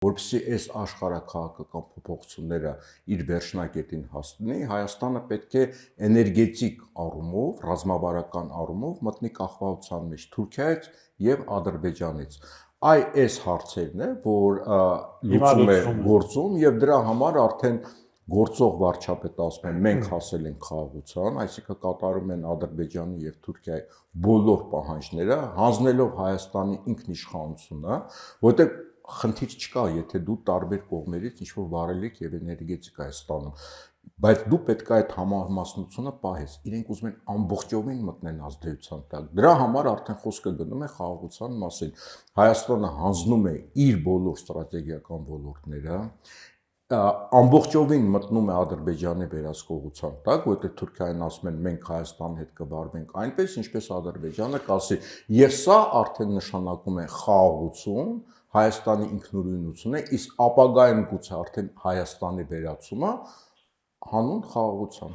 որպեսզի այս աշխարհաքաղաքական փոփոխությունները իր վերջնակետին հասնի, Հայաստանը պետք է էներգետիկ առումով, ռազմավարական առումով մտնի կախվածության մեջ Թուրքիայից եւ Ադրբեջանից։ Այս հարցերն է, որ լուծում է գործում եւ դրա համար արդեն գործող վարչապետը ասում է մենք հասել ենք խաղաղության, այսինքն կատարում են Ադրբեջանի եւ Թուրքիայի բոլոր պահանջները, հանձնելով Հայաստանի ինքնիշխանությունը, որտեղ խնդիր չկա, եթե դու տարբեր կողմերից ինչ-որ վարելիք եւ էներգետիկա ես ստանում, բայց դու պետք է այդ համամասնությունը պահես։ Իրենք ուզում են ամբողջովին մտնեն ազդեցության տակ։ Դրա համար արդեն խոսքը գնում է խաղաղության մասին։ Հայաստանը հանձնում է իր բոլոր ստրատեգիական ոլորտները, ամբողջովին մտնում է Ադրբեջանի վերահսկողության տակ, որտեղ Թուրքիան ասում են մենք Հայաստանի հետ կվարվենք այնպես, ինչպես Ադրբեջանը կասի, եւ սա արդեն նշանակում է խաղաղություն, Հայաստանի ինքնուրույնությունը, իսկ ապագայում գուցե արդեն Հայաստանի վերացումը հանուն խաղաղության։